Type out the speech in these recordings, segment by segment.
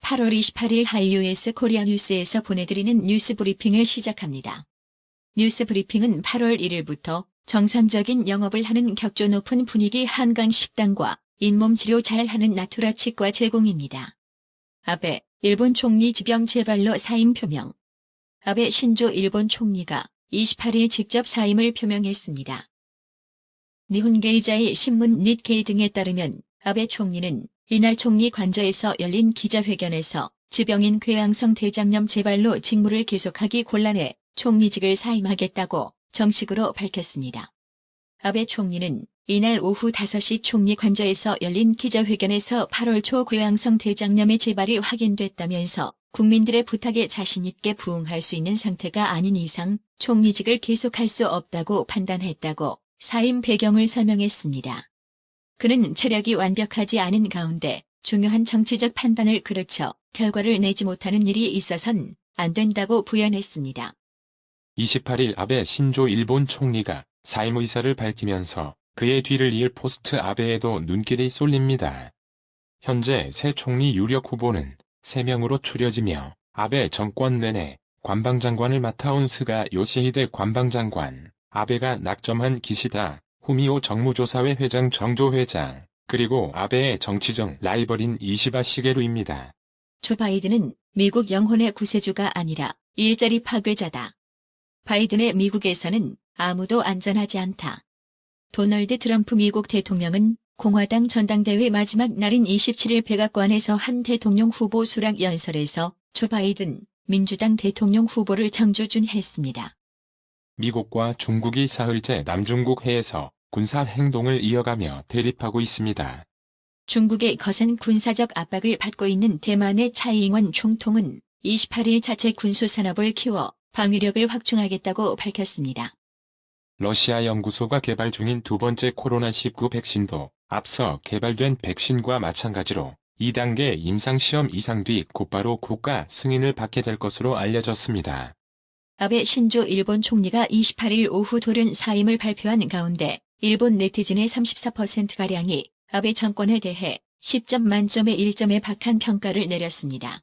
8월 28일 하이유에스 코리아 뉴스에서 보내드리는 뉴스 브리핑을 시작합니다. 뉴스 브리핑은 8월 1일부터 정상적인 영업을 하는 격조 높은 분위기 한강식당과 잇몸 치료 잘하는 나투라 치과 제공입니다. 아베, 일본 총리 지병 재발로 사임 표명. 아베 신조 일본 총리가 28일 직접 사임을 표명했습니다. 니혼게이자이 신문 닛케이 등에 따르면 아베 총리는 이날 총리 관저에서 열린 기자회견에서 지병인 궤양성 대장염 재발로 직무를 계속하기 곤란해 총리직을 사임하겠다고 정식으로 밝혔습니다. 아베 총리는 이날 오후 5시 총리 관저에서 열린 기자회견에서 8월 초 궤양성 대장염의 재발이 확인됐다면서 국민들의 부탁에 자신있게 부응할 수 있는 상태가 아닌 이상 총리직을 계속할 수 없다고 판단했다고 사임 배경을 설명했습니다. 그는 체력이 완벽하지 않은 가운데 중요한 정치적 판단을 그르쳐 결과를 내지 못하는 일이 있어선 안 된다고 부연했습니다. 28일 아베 신조 일본 총리가 사임 의사를 밝히면서 그의 뒤를 이을 포스트 아베에도 눈길이 쏠립니다. 현재 새 총리 유력 후보는 3명으로 추려지며 아베 정권 내내 관방장관을 맡아온 스가 요시히데 관방장관, 아베가 낙점한 기시다 후미오 정무조사회 회장 정조 회장, 그리고 아베의 정치적 라이벌인 이시바 시게루입니다. 조 바이든은 미국 영혼의 구세주가 아니라 일자리 파괴자다. 바이든의 미국에서는 아무도 안전하지 않다. 도널드 트럼프 미국 대통령은 공화당 전당대회 마지막 날인 27일 백악관에서 한 대통령 후보 수락 연설에서 조 바이든 민주당 대통령 후보를 정조준했습니다. 미국과 중국이 사흘째 남중국 해에서 군사 행동을 이어가며 대립하고 있습니다. 중국의 거센 군사적 압박을 받고 있는 대만의 차이잉원 총통은 28일 자체 군수산업을 키워 방위력을 확충하겠다고 밝혔습니다. 러시아 연구소가 개발 중인 두 번째 코로나19 백신도 앞서 개발된 백신과 마찬가지로 2단계 임상시험 이상 뒤 곧바로 국가 승인을 받게 될 것으로 알려졌습니다. 아베 신조 일본 총리가 28일 오후 돌연 사임을 발표한 가운데 일본 네티즌의 34%가량이 아베 정권에 대해 10점 만점에 1점의 박한 평가를 내렸습니다.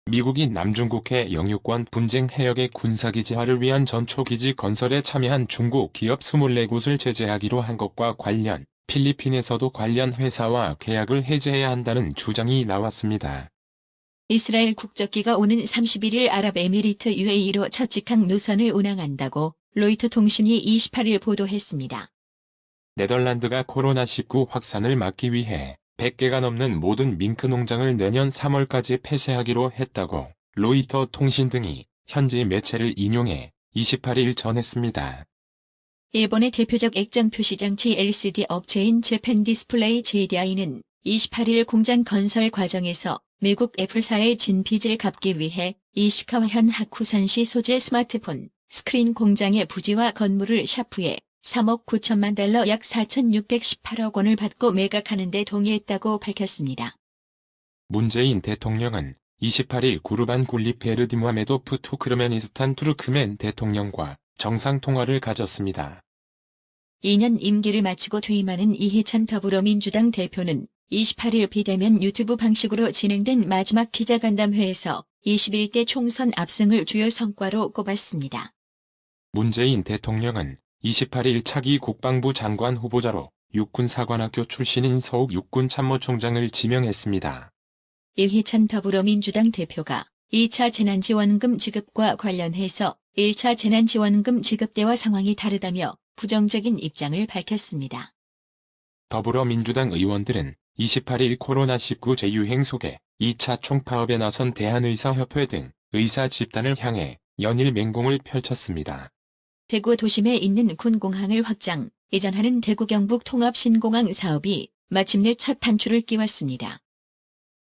미국이 남중국해 영유권 분쟁 해역의 군사기지화를 위한 전초기지 건설에 참여한 중국 기업 24곳을 제재하기로 한 것과 관련 필리핀에서도 관련 회사와 계약을 해제해야 한다는 주장이 나왔습니다. 이스라엘 국적기가 오는 31일 아랍에미리트 UAE로 첫 직항 노선을 운항한다고 로이터 통신이 28일 보도했습니다. 네덜란드가 코로나19 확산을 막기 위해 100개가 넘는 모든 밍크 농장을 내년 3월까지 폐쇄하기로 했다고 로이터 통신 등이 현지 매체를 인용해 28일 전했습니다. 일본의 대표적 액정 표시장치 LCD 업체인 재팬 디스플레이 JDI는 28일 공장 건설 과정에서 미국 애플사의 진 빚을 갚기 위해 이시카와 현 하쿠산시 소재 스마트폰 스크린 공장의 부지와 건물을 샤프에 3억 9천만 달러 약 4,618억 원을 받고 매각하는 데 동의했다고 밝혔습니다. 문재인 대통령은 28일 구르반 굴리페르디무하메도프 투크르메니스탄 투르크멘 대통령과 정상통화를 가졌습니다. 2년 임기를 마치고 퇴임하는 이해찬 더불어민주당 대표는 28일 비대면 유튜브 방식으로 진행된 마지막 기자간담회에서 21대 총선 압승을 주요 성과로 꼽았습니다. 문재인 대통령은 28일 차기 국방부 장관 후보자로 육군사관학교 출신인 서욱 육군참모총장을 지명했습니다. 이해찬 더불어민주당 대표가 2차 재난지원금 지급과 관련해서 1차 재난지원금 지급대와 상황이 다르다며 부정적인 입장을 밝혔습니다. 더불어민주당 의원들은 28일 코로나19 재유행 속에 2차 총파업에 나선 대한의사협회 등 의사 집단을 향해 연일 맹공을 펼쳤습니다. 대구 도심에 있는 군공항을 확장, 이전하는 대구 경북 통합신공항 사업이 마침내 첫 단추를 끼웠습니다.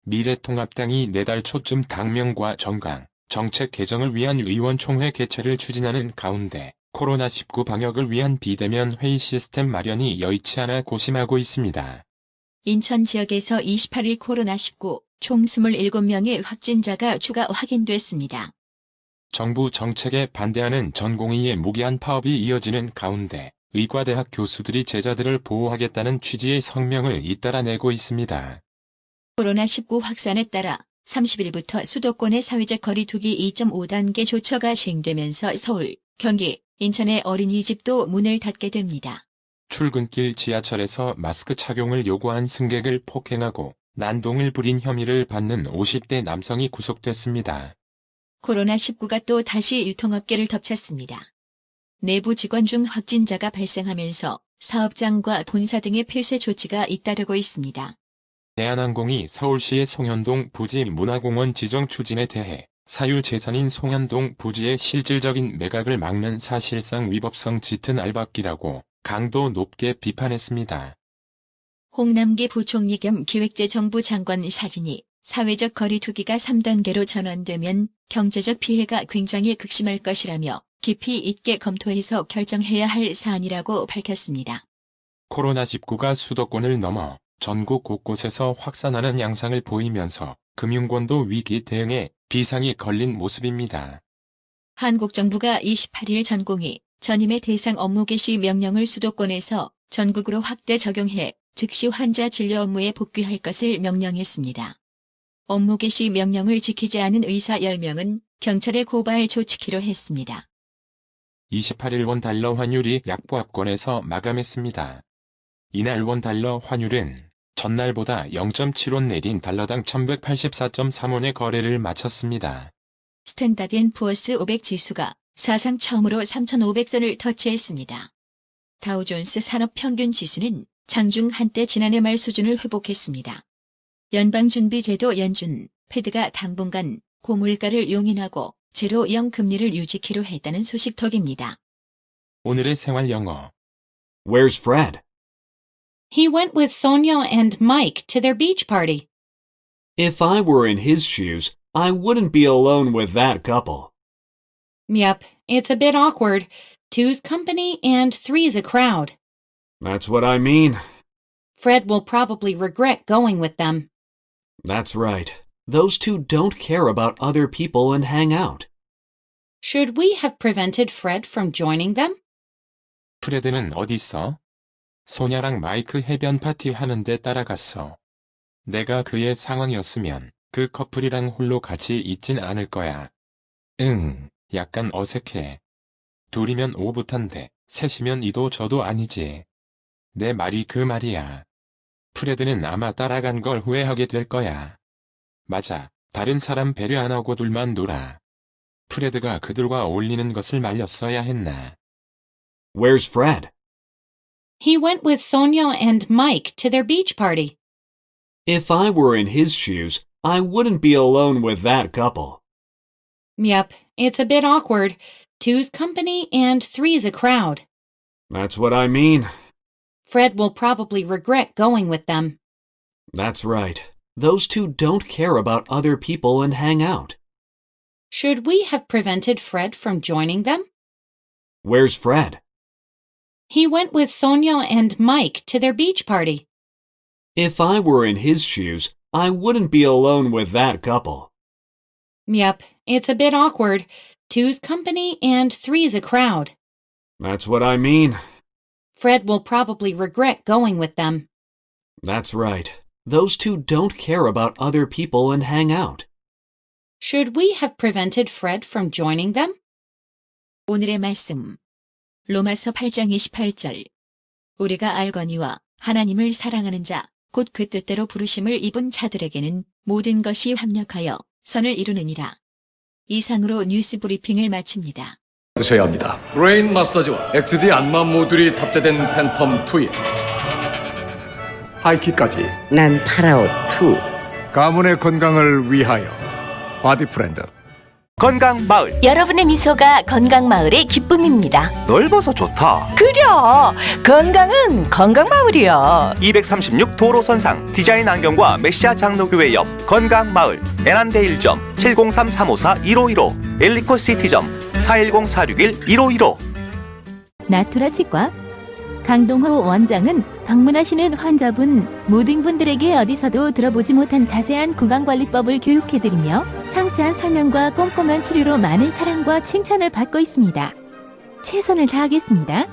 미래통합당이 내달 초쯤 당명과 정강, 정책 개정을 위한 의원총회 개최를 추진하는 가운데 코로나19 방역을 위한 비대면 회의 시스템 마련이 여의치 않아 고심하고 있습니다. 인천 지역에서 28일 코로나19 총 27명의 확진자가 추가 확인됐습니다. 정부 정책에 반대하는 전공의의 무기한 파업이 이어지는 가운데 의과대학 교수들이 제자들을 보호하겠다는 취지의 성명을 잇따라 내고 있습니다. 코로나19 확산에 따라 30일부터 수도권의 사회적 거리 두기 2.5단계 조처가 시행되면서 서울, 경기, 인천의 어린이집도 문을 닫게 됩니다. 출근길 지하철에서 마스크 착용을 요구한 승객을 폭행하고 난동을 부린 혐의를 받는 50대 남성이 구속됐습니다. 코로나19가 또 다시 유통업계를 덮쳤습니다. 내부 직원 중 확진자가 발생하면서 사업장과 본사 등의 폐쇄 조치가 잇따르고 있습니다. 대한항공이 서울시의 송현동 부지 문화공원 지정 추진에 대해 사유재산인 송현동 부지의 실질적인 매각을 막는 사실상 위법성 짙은 알박기라고 강도 높게 비판했습니다. 홍남기 부총리 겸 기획재정부 장관 사진이 사회적 거리 두기가 3단계로 전환되면 경제적 피해가 굉장히 극심할 것이라며 깊이 있게 검토해서 결정해야 할 사안이라고 밝혔습니다. 코로나19가 수도권을 넘어 전국 곳곳에서 확산하는 양상을 보이면서 금융권도 위기 대응에 비상이 걸린 모습입니다. 한국 정부가 28일 전공의 전임의 대상 업무 개시 명령을 수도권에서 전국으로 확대 적용해 즉시 환자 진료 업무에 복귀할 것을 명령했습니다. 업무 개시 명령을 지키지 않은 의사 10명은 경찰에 고발 조치키로 했습니다. 28일 원달러 환율이 약보합권에서 마감했습니다. 이날 원달러 환율은 전날보다 0.7원 내린 달러당 1184.3원의 거래를 마쳤습니다. 스탠다드 앤 푸어스 500 지수가 사상 처음으로 3,500선을 터치했습니다. 다우존스 산업평균 지수는 장중 한때 지난해 말 수준을 회복했습니다. 연방준비제도 연준, 패드가 당분간 고물가를 용인하고 제로 0 금리를 유지키로 했다는 소식톡입니다. 오늘의 생활 영어. Where's Fred? He went with Sonia and Mike to their beach party. If I were in his shoes, I wouldn't be alone with that couple. Yep, it's a bit awkward. Two's company and three's a crowd. That's what I mean. Fred will probably regret going with them. That's right. Those two don't care about other people and hang out. Should we have prevented Fred from joining them? 프레드는 어디 있어? 소냐랑 마이크 해변 파티 하는데 따라갔어. 내가 그의 상황이었으면 그 커플이랑 홀로 같이 있진 않을 거야. 약간 어색해. 둘이면 오붓한데 셋이면 이도 저도 아니지. 내 말이 그 말이야. 프레드는 아마 따라간 걸 후회하게 될 거야. 맞아. 다른 사람 배려 안 하고 둘만 놀아. 프레드가 그들과 어울리는 것을 말렸어야 했나. Where's Fred? He went with Sonia and Mike to their beach party. If I were in his shoes, I wouldn't be alone with that couple. Yep, it's a bit awkward. Two's company and three's a crowd. That's what I mean. Fred will probably regret going with them. That's right. Those two don't care about other people and hang out. Should we have prevented Fred from joining them? Where's Fred? He went with Sonia and Mike to their beach party. If I were in his shoes, I wouldn't be alone with that couple. Yep, it's a bit awkward. Two's company and three's a crowd. That's what I mean. Fred will probably regret going with them. That's right. Those two don't care about other people and hang out. Should we have prevented Fred from joining them? 오늘의 말씀. 로마서 8장 28절. 우리가 알거니와 하나님을 사랑하는 자, 곧 그 뜻대로 부르심을 입은 자들에게는 모든 것이 합력하여 선을 이루느니라. 이상으로 뉴스 브리핑을 마칩니다. 드셔야 합니다. 브레인 마사지와 XD 안마 모듈이 탑재된 팬텀 2에 하이킥까지 난 파라오 2. 가문의 건강을 위하여 바디 프렌드. 건강마을. 여러분의 미소가 건강마을의 기쁨입니다. 넓어서 좋다. 그려! 건강은 건강마을이야. 236 도로선상 디자인 안경과 메시아 장로교회 옆 건강마을. 애난데일점 703-354-1515 엘리코시티점 410-461-1515. 나투라 치과 강동호 원장은 방문하시는 환자분 모든 분들에게 어디서도 들어보지 못한 자세한 구강관리법을 교육해드리며 상세한 설명과 꼼꼼한 치료로 많은 사랑과 칭찬을 받고 있습니다. 최선을 다하겠습니다.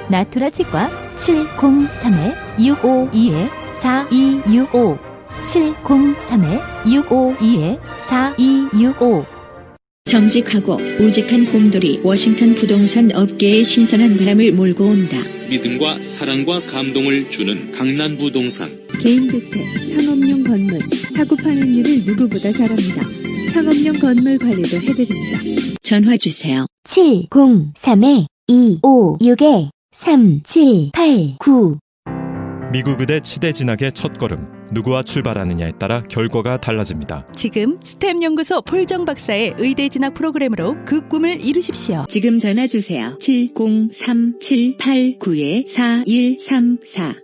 나투라 치과 703-652-4265 703-652-4265 정직하고 우직한 곰돌이 워싱턴 부동산 업계에 신선한 바람을 몰고 온다. 믿음과 사랑과 감동을 주는 강남 부동산. 개인주택, 상업용 건물, 사고 판매율을 누구보다 잘합니다. 상업용 건물 관리도 해드립니다. 전화 주세요. 703-256-3789 미국 의대 치대 진학의 첫걸음. 누구와 출발하느냐에 따라 결과가 달라집니다. 지금 스템 연구소 폴정 박사의 의대 진학 프로그램으로 그 꿈을 이루십시오. 지금 전화 주세요. 703-789-4134